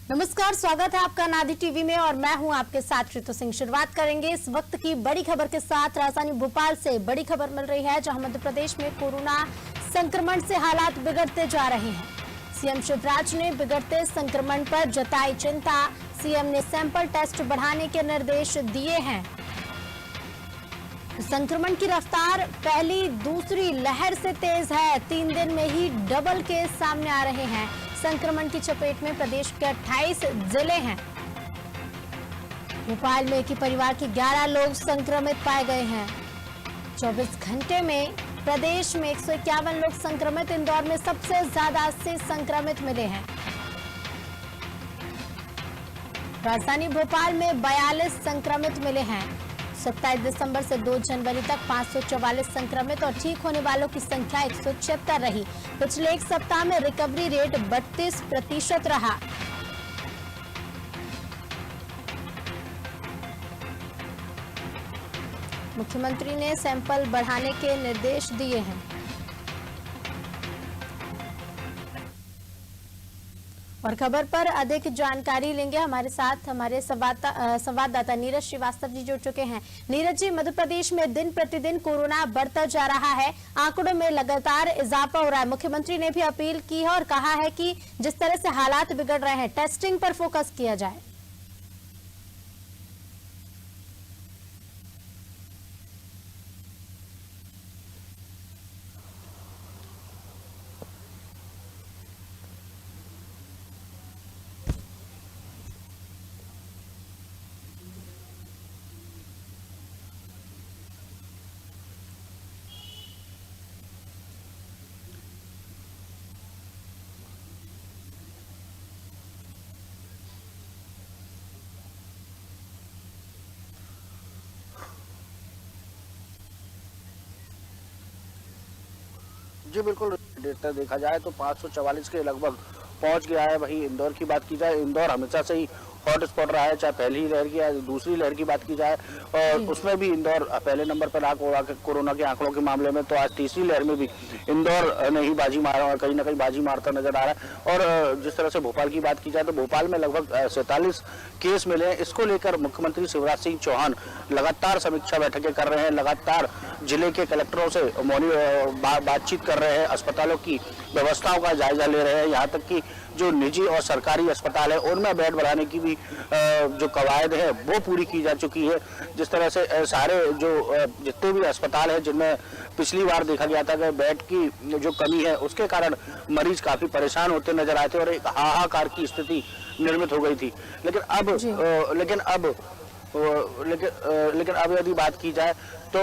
नमस्कार, स्वागत है आपका नादी टीवी में और मैं हूं आपके साथ ऋतु सिंह। शुरुआत करेंगे इस वक्त की बड़ी खबर के साथ। राजधानी भोपाल से बड़ी खबर मिल रही है, जहां मध्य प्रदेश में कोरोना संक्रमण से हालात बिगड़ते जा रहे हैं। सीएम शिवराज ने बिगड़ते संक्रमण पर जताई चिंता। सीएम ने सैंपल टेस्ट बढ़ाने के निर्देश दिए हैं। संक्रमण की रफ्तार पहली दूसरी लहर से तेज है। 3 दिन में ही डबल केस सामने आ रहे हैं। संक्रमण की चपेट में प्रदेश के 28 जिले हैं। भोपाल में एक ही परिवार के 11 लोग संक्रमित पाए गए हैं। 24 घंटे में प्रदेश में 151 लोग संक्रमित। इंदौर में सबसे ज्यादा 80 संक्रमित मिले हैं। राजधानी भोपाल में 42 संक्रमित मिले हैं। 27 दिसंबर से 2 जनवरी तक 544 संक्रमित और ठीक होने वालों की संख्या 176 रही। पिछले एक सप्ताह में रिकवरी रेट 32% रहा। मुख्यमंत्री ने सैंपल बढ़ाने के निर्देश दिए हैं। और खबर पर अधिक जानकारी लेंगे। हमारे साथ हमारे संवाददाता नीरज श्रीवास्तव जी जुड़ चुके हैं। नीरज जी, मध्य प्रदेश में दिन प्रतिदिन कोरोना बढ़ता जा रहा है, आंकड़ों में लगातार इजाफा हो रहा है। मुख्यमंत्री ने भी अपील की है और कहा है कि जिस तरह से हालात बिगड़ रहे हैं, टेस्टिंग पर फोकस किया जाए। जी बिल्कुल, डेटा देखा जाए तो 544 के लगभग पहुंच गया है। वहीं इंदौर की बात की जाए, इंदौर हमेशा से ही हॉट स्पॉट रहा है, चाहे पहली लहर की या दूसरी लहर की बात की जाए, और उसमें भी इंदौर पहले नंबर पर रहा कोरोना के आंकड़ों के मामले में। तो आज तीसरी लहर में भी इंदौर ने ही बाजी मारा और कहीं ना कहीं बाजी मारता नजर आ रहा है। और जिस तरह से भोपाल की बात की जाए तो भोपाल में लगभग 47 केस मिले हैं। इसको लेकर मुख्यमंत्री शिवराज सिंह चौहान लगातार समीक्षा बैठकें कर रहे हैं, लगातार जिले के कलेक्टरों से बातचीत कर रहे हैं, अस्पतालों की व्यवस्थाओं का जायजा ले रहे हैं। यहाँ तक कि जो निजी और सरकारी अस्पताल है उनमें बेड बढ़ाने की भी जो कवायद है वो पूरी की जा चुकी है। जिस तरह से सारे जितने भी अस्पताल हैं जिनमें पिछली बार देखा गया था कि बेड की जो कमी है उसके कारण मरीज काफी परेशान होते नजर आए थे और एक हाहाकार की स्थिति निर्मित हो गई थी। लेकिन अब यदि बात की जाए तो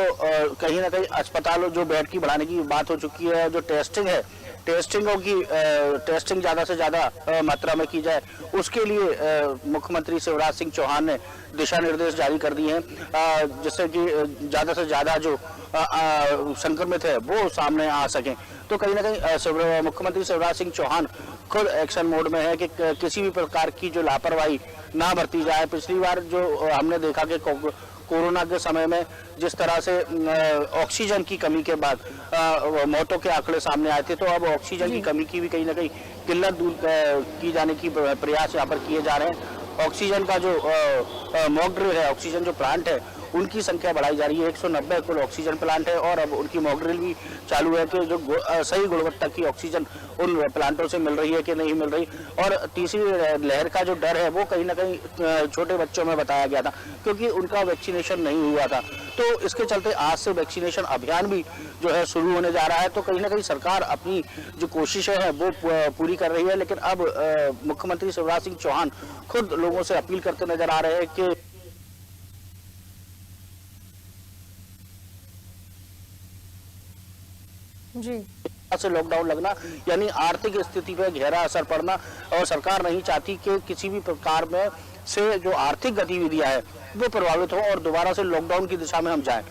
कहीं ना कहीं अस्पतालों जो बेड की बढ़ाने की बात हो चुकी है, जो टेस्टिंग है, टेस्टिंग ज्यादा से ज्यादा मात्रा में की जाए, उसके लिए मुख्यमंत्री शिवराज सिंह चौहान ने दिशा निर्देश जारी कर दिए हैं, जिससे कि ज्यादा से ज्यादा जो संक्रमित है वो सामने आ सकें। तो कहीं ना कहीं मुख्यमंत्री शिवराज सिंह चौहान खुद एक्शन मोड में है कि किसी भी प्रकार की जो लापरवाही ना बरती जाए। पिछली बार जो हमने देखा कि कोरोना के समय में जिस तरह से ऑक्सीजन की कमी के बाद मौतों के आंकड़े सामने आए थे, तो अब ऑक्सीजन की कमी की भी कहीं ना कहीं किल्लत दूर की जाने की प्रयास यहाँ पर किए जा रहे हैं। ऑक्सीजन का जो मॉक ड्रिल है, ऑक्सीजन जो प्लांट है, उनकी संख्या बढ़ाई जा रही है। 190 कुल ऑक्सीजन प्लांट है और अब उनकी मॉक ड्रिल भी चालू है कि जो सही गुणवत्ता की ऑक्सीजन उन प्लांटों से मिल रही है कि नहीं मिल रही। और तीसरी लहर का जो डर है वो कहीं ना कहीं छोटे बच्चों में बताया गया था, क्योंकि उनका वैक्सीनेशन नहीं हुआ था। तो इसके चलते आज से वैक्सीनेशन अभियान भी जो है शुरू होने जा रहा है। तो कहीं ना कहीं सरकार अपनी जो कोशिशें हैं वो पूरी कर रही है। लेकिन अब मुख्यमंत्री शिवराज सिंह चौहान खुद लोगों से अपील करते नजर आ रहे हैं कि जी से लॉकडाउन लगना यानी आर्थिक स्थिति पर गहरा असर पड़ना, और सरकार नहीं चाहती कि किसी भी प्रकार में से जो आर्थिक गतिविधियां है वो प्रभावित हो और दोबारा से लॉकडाउन की दिशा में हम जाएं।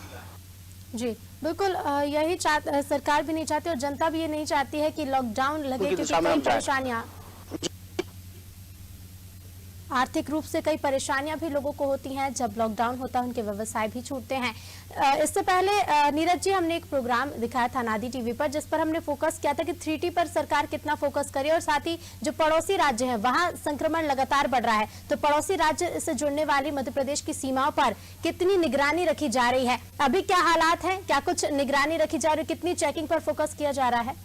जी बिल्कुल, यही सरकार भी नहीं चाहती और जनता भी ये नहीं चाहती है कि लॉकडाउन लगे, क्योंकि कई परेशानियां आर्थिक रूप से कई परेशानियां भी लोगों को होती हैं। जब लॉकडाउन होता है उनके व्यवसाय भी छूटते हैं। इससे पहले नीरज जी, हमने एक प्रोग्राम दिखाया था नादी टीवी पर, जिस पर हमने फोकस किया था कि 3T पर सरकार कितना फोकस करे, और साथ ही जो पड़ोसी राज्य है वहां संक्रमण लगातार बढ़ रहा है, तो पड़ोसी राज्य से जुड़ने वाली मध्य प्रदेश की सीमाओं पर कितनी निगरानी रखी जा रही है, अभी क्या हालात है, क्या कुछ निगरानी रखी जा रही है, कितनी चेकिंग पर फोकस किया जा रहा है?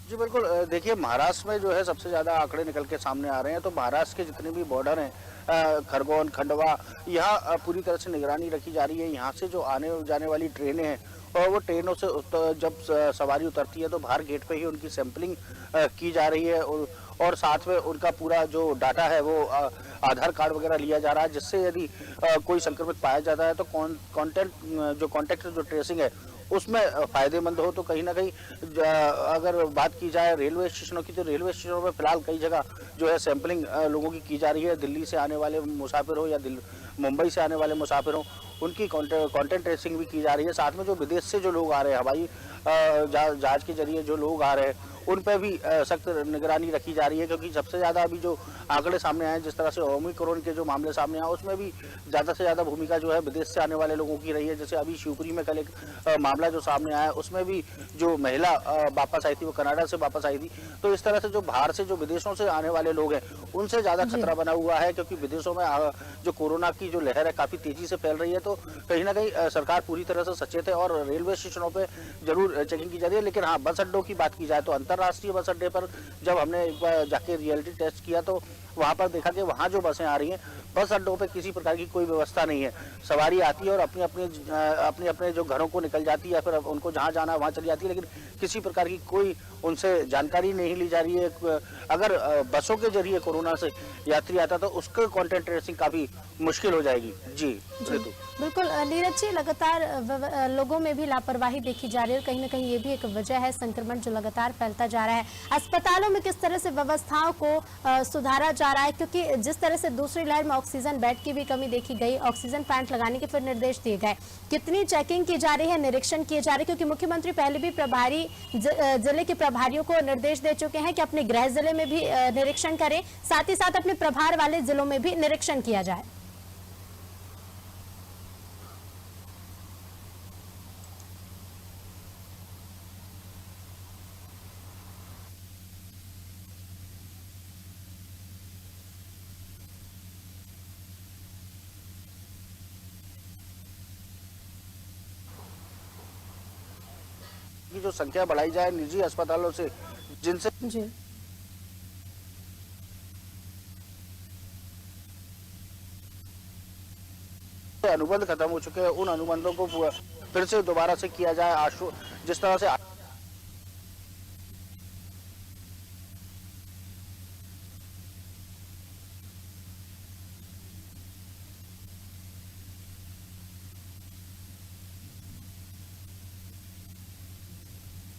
जी बिल्कुल, देखिए महाराष्ट्र में जो है सबसे ज़्यादा आंकड़े निकल के सामने आ रहे हैं। तो महाराष्ट्र के जितने भी बॉर्डर हैं, खरगोन, खंडवा, यहाँ पूरी तरह से निगरानी रखी जा रही है। यहाँ से जो आने जाने वाली ट्रेनें हैं, और वो ट्रेनों से जब सवारी उतरती है तो बाहर गेट पे ही उनकी सैंपलिंग की जा रही है, और साथ में उनका पूरा जो डाटा है वो आधार कार्ड वगैरह लिया जा रहा है, जिससे यदि कोई संक्रमित पाया जाता है तो कॉन्टैक्ट जो ट्रेसिंग है उसमें फायदेमंद हो। तो कहीं ना कहीं अगर बात की जाए रेलवे स्टेशनों की, तो रेलवे स्टेशनों पर फिलहाल कई जगह जो है सैंपलिंग लोगों की जा रही है। दिल्ली से आने वाले मुसाफिर हो या मुंबई से आने वाले मुसाफिर हो, उनकी कॉन्टेक्ट ट्रेसिंग भी की जा रही है। साथ में जो विदेश से जो लोग आ रहे हैं, हवाई जहाज के जरिए जो लोग आ रहे हैं, उन पर भी सख्त निगरानी रखी जा रही है। क्योंकि सबसे ज़्यादा अभी जो आंकड़े सामने आए, जिस तरह से ओमिक्रॉन के जो मामले सामने आए, उसमें भी ज़्यादा से ज़्यादा भूमिका जो है विदेश से आने वाले लोगों की रही है। जैसे अभी शिवपुरी में कल एक मामला जो सामने आया, उसमें भी जो महिला वापस आई थी वो कनाडा से वापस आई थी। तो इस तरह से जो बाहर से जो विदेशों से आने वाले लोग हैं, उनसे ज़्यादा खतरा बना हुआ है। क्योंकि विदेशों में जो कोरोना की जो लहर है काफ़ी तेज़ी से फैल रही है। तो कहीं ना कहीं सरकार पूरी तरह से सचेत है, और रेलवे स्टेशनों पर जरूर चेकिंग की जा रही है। लेकिन हाँ, बस अड्डों की बात की जाए तो अंतर्राष्ट्रीय बस अड्डे पर जब हमने एक बार जाके रियलिटी टेस्ट किया, तो वहाँ पर देखा कि वहाँ जो बसें आ रही हैं, बस अड्डों पे किसी प्रकार की कोई व्यवस्था नहीं है। सवारी आती है और अपने अपने जो घरों को निकल जाती है, या फिर उनको जहाँ जाना है वहाँ चली जाती है, लेकिन किसी प्रकार की कोई उनसे जानकारी नहीं ली जा रही है। अगर बसों के जरिए कोरोना से यात्री आता तो उसके कॉन्टेक्ट ट्रेसिंग काफ़ी मुश्किल हो जाएगी। जी ऋतु। बिल्कुल नीरज जी, लगातार लोगों में भी लापरवाही देखी जा रही है, कहीं ना कहीं ये भी एक वजह है संक्रमण जो लगातार फैलता जा रहा है। अस्पतालों में किस तरह से व्यवस्थाओं को सुधारा जा रहा है, क्योंकि जिस तरह से दूसरी लहर में ऑक्सीजन बेड की भी कमी देखी गई, ऑक्सीजन प्लांट लगाने के फिर निर्देश दिए गए, कितनी चेकिंग की जा रही है, निरीक्षण किए जा रहे हैं? क्योंकि मुख्यमंत्री पहले भी प्रभारी जिले के प्रभारियों को निर्देश दे चुके हैं कि अपने गृह जिले में भी निरीक्षण करें, साथ ही साथ अपने प्रभार वाले जिलों में भी निरीक्षण किया जाए। की जो संख्या बढ़ाई जाए निजी अस्पतालों से, जिनसे जी अनुबंध खत्म हो चुके हैं, उन अनुबंधों को फिर से दोबारा से किया जाए। जिस तरह से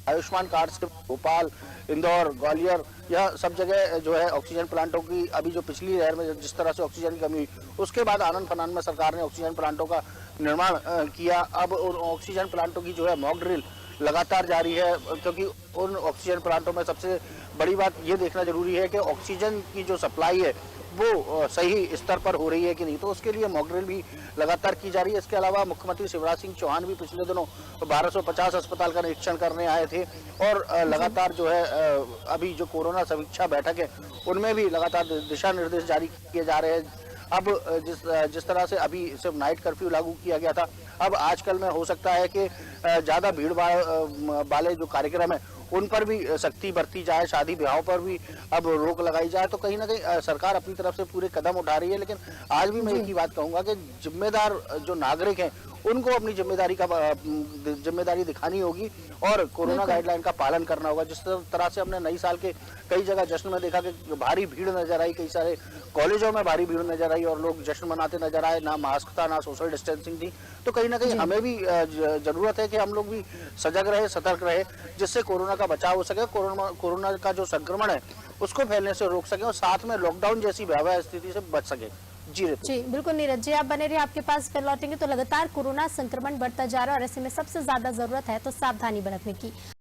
आयुष्मान कार्ड से भोपाल, इंदौर, ग्वालियर, यह सब जगह जो है ऑक्सीजन प्लांटों की, अभी जो पिछली लहर में जिस तरह से ऑक्सीजन की कमी हुई, उसके बाद आनंद फनान में सरकार ने ऑक्सीजन प्लांटों का निर्माण किया। अब उन ऑक्सीजन प्लांटों की जो है मॉक ड्रिल लगातार जारी है, क्योंकि उन ऑक्सीजन प्लांटों में सबसे बड़ी बात ये देखना जरूरी है कि ऑक्सीजन की जो सप्लाई है वो सही स्तर पर हो रही है कि नहीं। तो उसके लिए मॉक ड्रिल भी लगातार की जा रही है। इसके अलावा मुख्यमंत्री शिवराज सिंह चौहान भी पिछले दिनों 1250 अस्पताल का निरीक्षण करने आए थे, और लगातार जो है अभी जो कोरोना समीक्षा बैठक है उनमें भी लगातार दिशा निर्देश जारी किए जा रहे हैं। अब जिस तरह से अभी सिर्फ नाइट कर्फ्यू लागू किया गया था, अब आजकल में हो सकता है कि ज़्यादा भीड़ वाले जो कार्यक्रम है उन पर भी सख्ती बरती जाए, शादी ब्याहों पर भी अब रोक लगाई जाए। तो कहीं ना कहीं सरकार अपनी तरफ से पूरे कदम उठा रही है। लेकिन आज भी मैं एक ही बात कहूँगा कि जिम्मेदार जो नागरिक हैं उनको अपनी जिम्मेदारी दिखानी होगी और कोरोना गाइडलाइन का पालन करना होगा। जिस तरह से हमने नई साल के कई जगह जश्न में देखा कि भारी भीड़ नजर आई, कई सारे कॉलेजों में भारी भीड़ नजर आई और लोग जश्न मनाते नजर आए, ना मास्क था ना सोशल डिस्टेंसिंग थी। तो कहीं ना कहीं हमें भी जरूरत है कि हम लोग भी सजग रहे, सतर्क रहे, जिससे कोरोना का बचाव हो सके, कोरोना का जो संक्रमण है उसको फैलने से रोक सके और साथ में लॉकडाउन जैसी भयावह स्थिति से बच सके। जी बिल्कुल नीरज जी, आप बने रहिए, आपके पास फिर लौटेंगे। तो लगातार कोरोना संक्रमण बढ़ता जा रहा है और ऐसे में सबसे ज्यादा जरूरत है तो सावधानी बरतने की।